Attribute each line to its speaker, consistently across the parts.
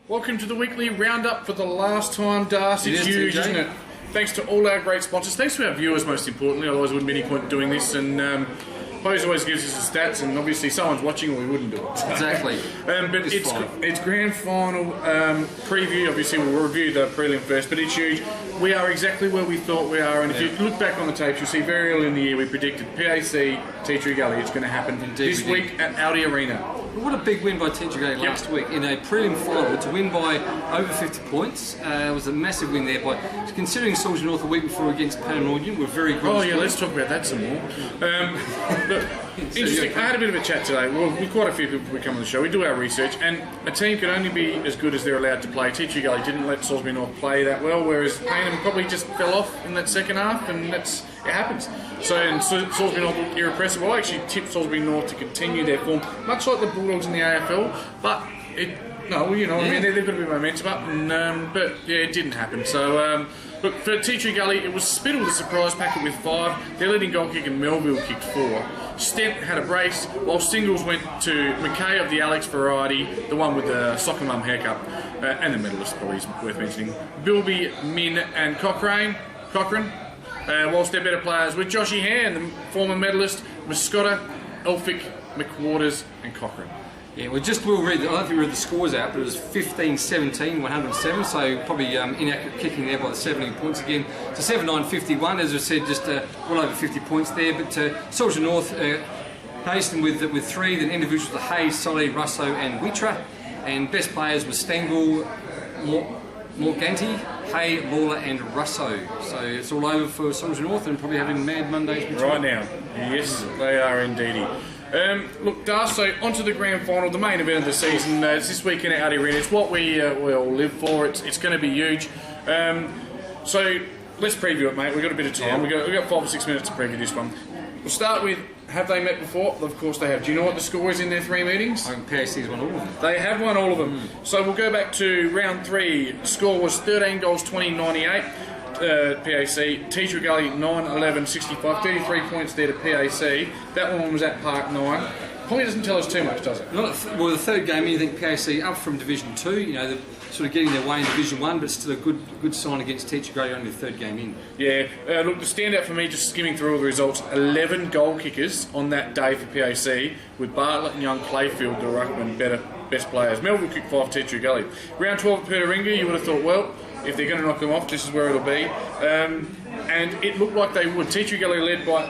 Speaker 1: Welcome to the weekly roundup for the last time, Darcy. It's huge, isn't it? Thanks to all our great sponsors. Thanks to our viewers, most importantly. Otherwise, there wouldn't be any point doing this. And Pose always gives us the stats, and obviously someone's watching or we wouldn't do it.
Speaker 2: Exactly.
Speaker 1: But it's grand final preview. Obviously, we'll review the prelim first, but it's huge. We are exactly where we thought we are, and if you look back on the tapes, you'll see very early in the year we predicted PAC, Tea Tree Gully. It's going to happen this week at Audi Arena.
Speaker 2: What a big win by Tea Tree Gully last week in a prelim final to win by over 50 points. It was a massive win there. By considering Salisbury North a week before against Panamorgan, we're very good.
Speaker 1: Oh yeah, let's talk about that some more. Look, interesting. I had a bit of a chat today. Well, with quite a few people we come on the show. We do our research, and a team can only be as good as they're allowed to play. Tea Tree Gully didn't let Salisbury North play that well, whereas Panam probably just fell off in that second half, and it happens. So, and Salisbury North looked irrepressible. I actually tipped Salisbury North to continue their form, much like the Bulldogs in the AFL, but I mean, they've got to be momentum up, and, but yeah, it didn't happen. So, look, for Tea Tree Gully, it was Spittle the surprise packet with 5. Their leading goal kick and Melville kicked 4. Stent had a brace, while singles went to McKay of the Alex variety, the one with the soccer mum haircut, and the medalist, probably is worth mentioning. Bilby, Min, and Cochrane. Whilst their better players were Joshy Hand, the former medalist, Mascotta, Elphick, McWaters, and Cochrane.
Speaker 2: Yeah, we'll read. I don't think we read the scores out, but it was 15-17, 107. So probably inaccurate kicking there by the 17 points again. To 7-9-51, as I said, just well over 50 points there. But Salisbury North hastened with 3. Then individuals were Hayes, Solly, Russo, and Witra. And best players were Stengel, Morganti, Hay, Lawler, and Russo. So it's all over for Salisbury North, and probably having mad Mondays between.
Speaker 1: Right now, yes, they are indeedy. Look, Darcy, onto the grand final, the main event of the season. It's this weekend at Audi Arena. It's what we all live for. It's going to be huge. So let's preview it, mate. We've got a bit of time. We've got 5 or 6 minutes to preview this one. We'll start with, have they met before? Of course they have. Do you know what the score is in their 3 meetings?
Speaker 2: I think PAC's won all of them.
Speaker 1: They have won all of them. So we'll go back to round 3. The score was 13 goals, 20-98. PAC, Tea Tree Gully 9-11-65, 33 points there to PAC. That one was at Park 9. Probably doesn't tell us too much, does it?
Speaker 2: Well, the third game, you think PAC up from Division 2, they're sort of getting their way in Division 1, but still a good sign against Tea Tree Gully, only the third game in.
Speaker 1: Yeah, look, the standout for me, just skimming through all the results, 11 goal kickers on that day for PAC, with Bartlett and Young Clayfield, the ruckman, best players. Melville kicked 5, Tea Tree Gully. Round 12 at Peteringha, you would have thought, well, if they're going to knock them off, this is where it'll be. And it looked like they would. Tea Tree Gully led by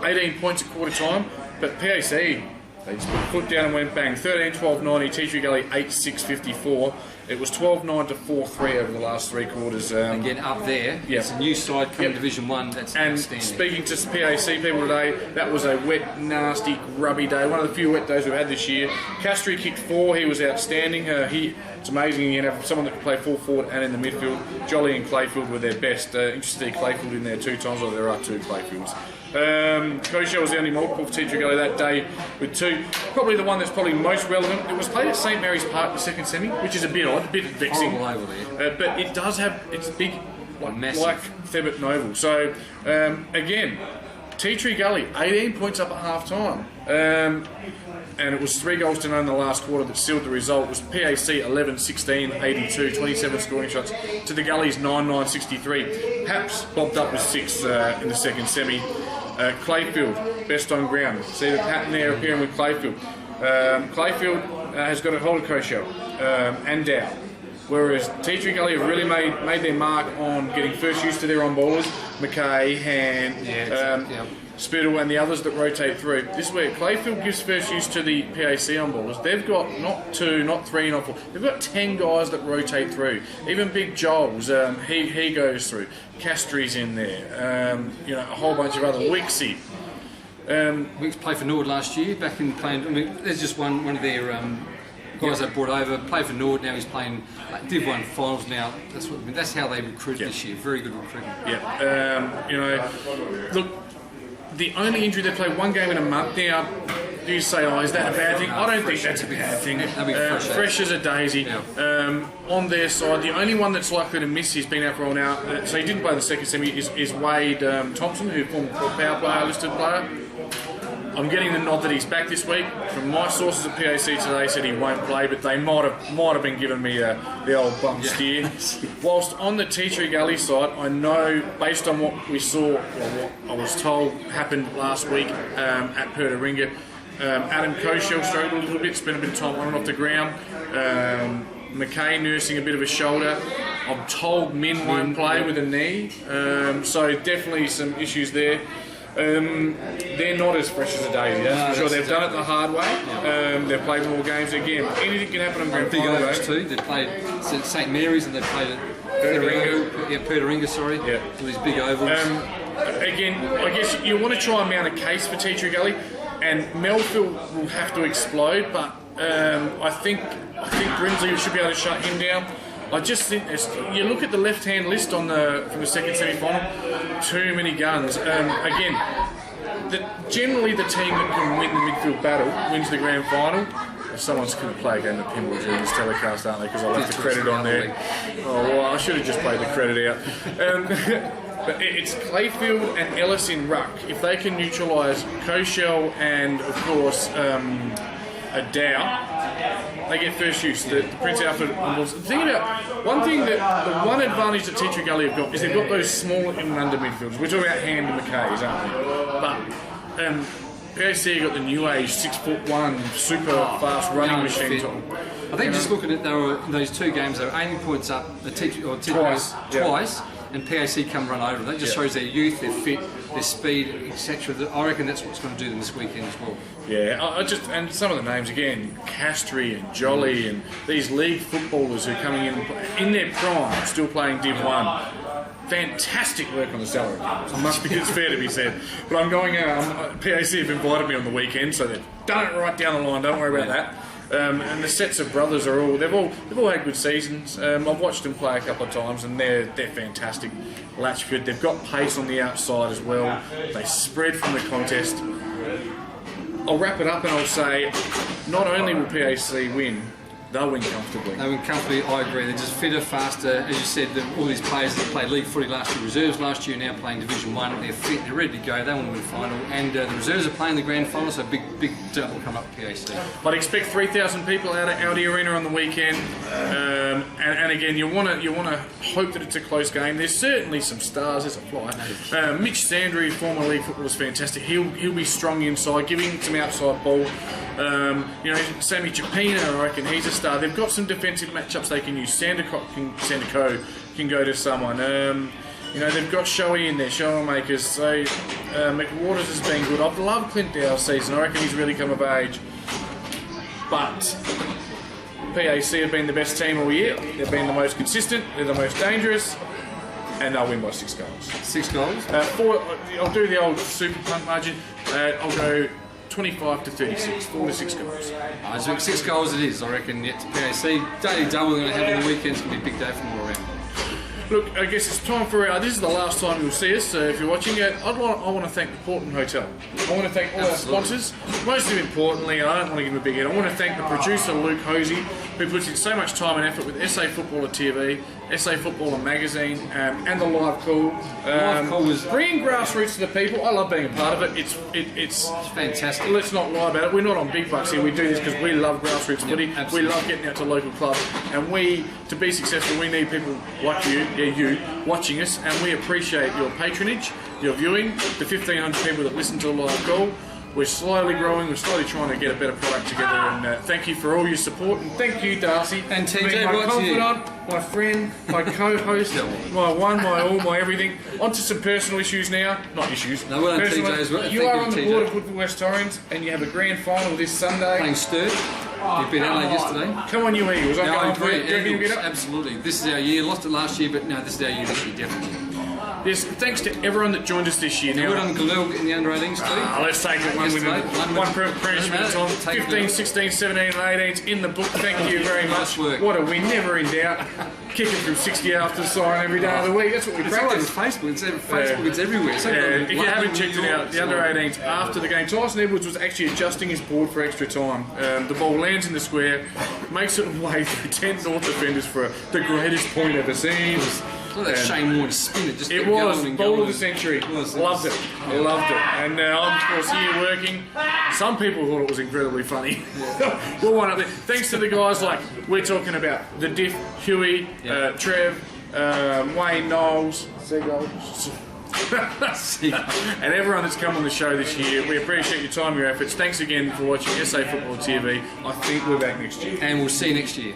Speaker 1: 18 points at quarter time, but PAC, they just put a foot down and went bang. 13-12-90, Tea Tree Gully 8-6-54. It was 12-9 to 4-3 over the last 3 quarters.
Speaker 2: Again, up there, it's a new side coming Division 1, that's outstanding.
Speaker 1: Speaking to PAC people today, that was a wet, nasty, grubby day. One of the few wet days we've had this year. Castry kicked 4, he was outstanding. It's amazing you can have someone that can play full forward and in the midfield. Jolly and Clayfield were their best. Interesting to see Clayfield in there 2 times, although there are 2 Clayfields. Kosher was the only multiple for Tea Tree Gully that day with 2. Probably the one that's probably most relevant. It was played at St Mary's Park, the second semi, which is a bit odd, a bit vexing.
Speaker 2: Horrible over there.
Speaker 1: But it does have, it's big, like Thebbett and Oval. So, again, Tea Tree Gully, 18 points up at half time. And it was 3 goals to none in the last quarter that sealed the result. It was PAC 11-16-82, 27 scoring shots to the Gullies 9-9-63. Paps bobbed up with 6 in the second semi. Clayfield, best on ground. See the pattern there appearing with Clayfield. Clayfield has got a hold of Kosher and Dow. Whereas Tea Tree Gully have really made their mark on getting first use to their on-ballers. McKay, Hand, Spittle and the others that rotate through. This is where Clayfield gives first use to the PAC on-ballers. They've got not 2, not 3, not 4. They've got 10 guys that rotate through. Even Big Joel's, he goes through. Castry's in there. A whole bunch of other. Wixie.
Speaker 2: Wicks played for Nord last year, back in playing. I mean, there's just one of their guys they brought over, played for Nord, now he's playing Div 1 finals now. That's how they recruited this year. Very good recruitment.
Speaker 1: Look, the only injury, they played 1 game in a month now. Do you say, is that a bad thing? I don't think that's a bad thing. Fresh as a daisy. On their side, the only one that's likely to miss, he's been out for all now, so he didn't play the second semi, is Wade Thompson, who formed power player, listed player. I'm getting the nod that he's back this week. From my sources at PAC today, said he won't play, but they might have been giving me the old bum steer. Whilst on the Tea Tree Gully side, I know based on what we saw, or what I was told happened last week at Pertaringa, Adam Koshel struggled a little bit, spent a bit of time on and off the ground. McKay nursing a bit of a shoulder. I'm told Min won't play with a knee, so definitely some issues there. They're not as fresh as a daisy, that's for sure. They've done it the hard way. They've played more games. Again, anything can happen on grand
Speaker 2: Big
Speaker 1: final
Speaker 2: overs
Speaker 1: day.
Speaker 2: too. They played St Mary's and they played at Pertaringa, sorry.
Speaker 1: Yeah.
Speaker 2: So these big ovals.
Speaker 1: Again, I guess you want to try and mount a case for Tea Tree Gully, and Melville will have to explode, but I think Brinsley should be able to shut him down. I just think you look at the left-hand list from the second semi-final, too many guns. Again, generally the team that can win the midfield battle wins the grand final. Someone's going to play a game of pinball during this telecast, aren't they? Because I left the credit on there. Oh, well, I should have just played the credit out. But it's Clayfield and Ellis in ruck. If they can neutralise Koshel and, of course, Dow, they get first use. The Prince Alfred Bulls. The one advantage that Tea Tree Gully have got is they've got those small in and under midfielders. We're talking about Hand and McKays, aren't we? But PAC got the new age 6'1" super fast running machine.
Speaker 2: I think just looking at those two games, they were 80 points up. Twice, and PAC come run over. That just shows their youth, their fit, their speed, etc. I reckon that's what's going to do them this weekend as well.
Speaker 1: Yeah, and some of the names again, Castry and Jolly and these league footballers who are coming in their prime, still playing Div 1. Fantastic work on the salary. It's fair to be said. But I'm going out. PAC have invited me on the weekend, so they've done it right down the line. Don't worry about that. And the sets of brothers they've all had good seasons. I've watched them play a couple of times, and they're fantastic. Latchford, they've got pace on the outside as well. They spread from the contest. I'll wrap it up and I'll say, not only will PAC win, they'll win comfortably.
Speaker 2: They win comfortably, I agree. They're just fitter, faster. As you said, all these players that played league footy last year, reserves last year, now playing Division 1. They're fit, they're ready to go. They want to win the final. And the reserves are playing the grand final, so big double come up for PAC.
Speaker 1: I'd expect 3,000 people out at Audi Arena on the weekend. And again, you want to hope that it's a close game. There's certainly some stars. There's a fly. Mitch Sandry, former league footballer, is fantastic. He'll be strong inside, giving some outside ball. Sammy Chapina, I reckon he's a star. They've got some defensive matchups they can use. Sanderco can go to someone. They've got Shoei in there, Shoei makers. So McWaters has been good. I've loved Clint Dow's season. I reckon he's really come of age. But PAC have been the best team all year. They've been the most consistent. They're the most dangerous. And they'll win by 6 goals.
Speaker 2: 6 goals?
Speaker 1: I'll do the old super punt margin. I'll go 25 to 36, 4 to 6 goals.
Speaker 2: So 6 goals it is, I reckon, yet to PAC. Daily double they're going to have on the weekend. It's going to be a big day from all around.
Speaker 1: Look, I guess it's time for this is the last time you'll see us, so if you're watching it, I want to thank the Portland Hotel. I want to thank all our sponsors. Most importantly, and I don't want to give them a big head, I want to thank the producer Luke Hosey, who puts in so much time and effort with SA Footballer TV, SA Footballer Magazine, and the Live Call.
Speaker 2: Live Call was
Speaker 1: bringing grassroots to the people. I love being a part of it. It's
Speaker 2: fantastic.
Speaker 1: Let's not lie about it. We're not on big bucks here. We do this because we love grassroots footy. We love getting out to local clubs, and to be successful, we need people like you watching us, and we appreciate your patronage, your viewing, the 1,500 people that listen to the Live Call. We're slowly growing, we're slowly trying to get a better product together, and thank you for all your support, and thank you, Darcy,
Speaker 2: and TJ,
Speaker 1: being my confidant, my friend, my co-host, my one, my all, my everything. On to some personal issues now, not issues.
Speaker 2: No, well done, TJ as well.
Speaker 1: You are on the board of Woodville West Torrens, and you have a grand final this Sunday.
Speaker 2: Playing Sturt. You beat Adelaide yesterday.
Speaker 1: Come on, you Eagles.
Speaker 2: I agree. Absolutely. This is our year. Lost it last year, but no, this is our year this year, definitely.
Speaker 1: Yes, thanks to everyone that joined us this year.
Speaker 2: Now, on Galil in the under 18s too.
Speaker 1: Let's take it one premiership at a time. 15, 16, 17 and 18s in the book. Thank you very much. What a win, never in doubt. Kicking from 60 after the siren every day of the week. That's what we practice.
Speaker 2: Facebook, it's everywhere.
Speaker 1: If you haven't checked it out, the under 18s after the game, Tyson Edwards was actually adjusting his board for extra time. The ball lands in the square, makes it away through 10 North defenders for the greatest point ever seen.
Speaker 2: Look at that Shane Warne spin it. Just
Speaker 1: It
Speaker 2: kept
Speaker 1: was
Speaker 2: going and
Speaker 1: ball
Speaker 2: going
Speaker 1: of the
Speaker 2: and-
Speaker 1: century.
Speaker 2: Was.
Speaker 1: Loved it. I loved it. And I'm of course here working. Some people thought it was incredibly funny. We'll wind up there. Thanks to the guys like we're talking about the Diff, Huey, Trev, Wayne Knowles, and everyone that's come on the show this year. We appreciate your time, your efforts. Thanks again for watching SA Football TV. I think we're back next year.
Speaker 2: And we'll see you next year.